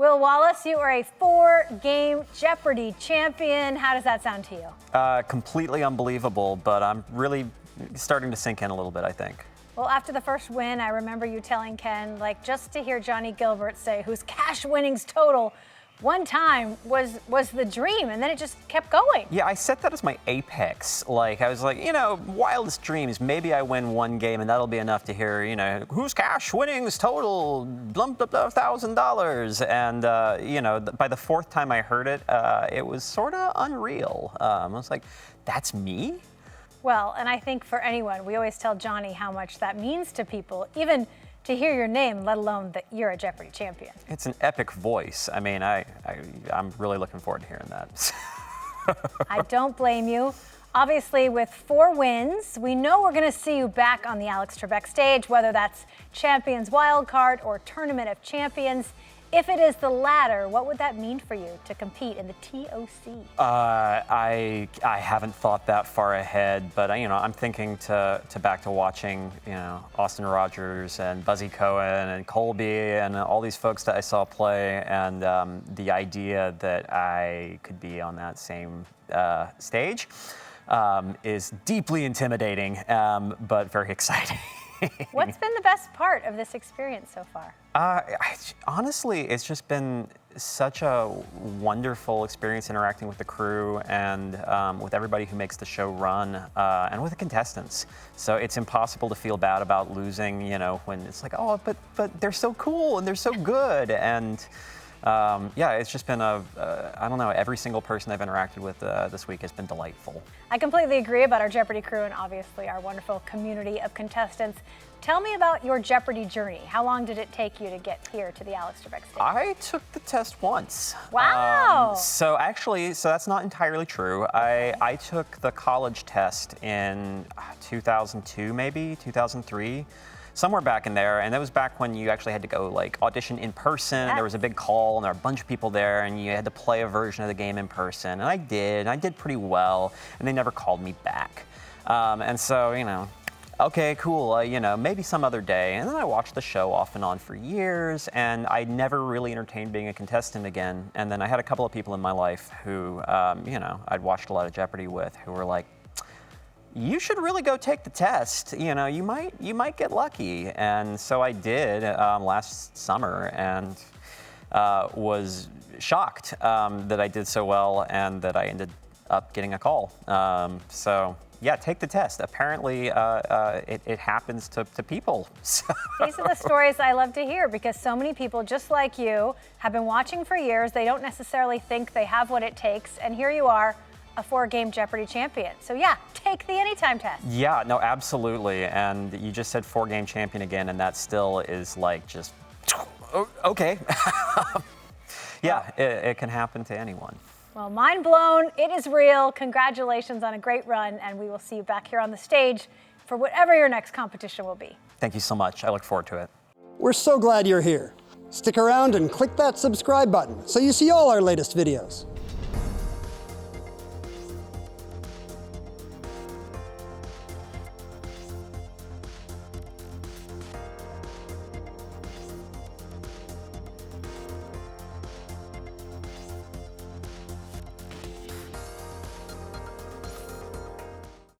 Will Wallace, you are a 4-game Jeopardy champion. How does that sound to you? Completely unbelievable, but I'm really starting to sink in a little bit, I think. Well, after the first win, I remember you telling Ken, like, just to hear Johnny Gilbert say, whose cash winnings total one time was the dream, and then it just kept going. Yeah, I set that as my apex. Like, I was like, wildest dreams. Maybe I win one game, and that'll be enough to hear, whose cash winnings total lumped up $1,000. And, by the fourth time I heard it, it was sort of unreal. I was like, that's me? Well, and I think for anyone, we always tell Johnny how much that means to people, even to hear your name, let alone that you're a Jeopardy champion. It's an epic voice. I mean, I'm really looking forward to hearing that. I don't blame you. Obviously, with 4 wins, we know we're going to see you back on the Alex Trebek stage, whether that's Champions Wildcard or Tournament of Champions. If it is the latter, what would that mean for you to compete in the TOC? I haven't thought that far ahead, but I'm thinking back to watching Austin Rogers and Buzzy Cohen and Colby and all these folks that I saw play, and the idea that I could be on that same stage is deeply intimidating, but very exciting. What's been the best part of this experience so far? Honestly, it's just been such a wonderful experience interacting with the crew and with everybody who makes the show run and with the contestants. So it's impossible to feel bad about losing, when it's like, oh, but they're so cool and they're so good. And it's just been I don't know, every single person I've interacted with this week has been delightful. I completely agree about our Jeopardy crew and obviously our wonderful community of contestants. Tell me about your Jeopardy journey. How long did it take you to get here to the Alex Trebek stage? I took the test once. Wow. So that's not entirely true. I took the college test in 2002, maybe 2003. Somewhere back in there, and that was back when you actually had to go audition in person. Yes. There was a big call, and there were a bunch of people there, and you had to play a version of the game in person. And I did pretty well, and they never called me back. And so, okay, cool, maybe some other day. And then I watched the show off and on for years, and I never really entertained being a contestant again. And then I had a couple of people in my life who, I'd watched a lot of Jeopardy with, who were like, you should really go take the test. You might get lucky. And so I did last summer, and was shocked that I did so well and that I ended up getting a call. So yeah, take the test. Apparently, it happens to people. So. These are the stories I love to hear, because so many people, just like you, have been watching for years. They don't necessarily think they have what it takes, and here you are, a 4-game Jeopardy champion. So yeah, take the anytime test. Yeah, no, absolutely. And you just said 4-game champion again, and that still is just, okay. Yeah, it can happen to anyone. Well, mind blown, it is real. Congratulations on a great run, and we will see you back here on the stage for whatever your next competition will be. Thank you so much. I look forward to it. We're so glad you're here. Stick around and click that subscribe button so you see all our latest videos.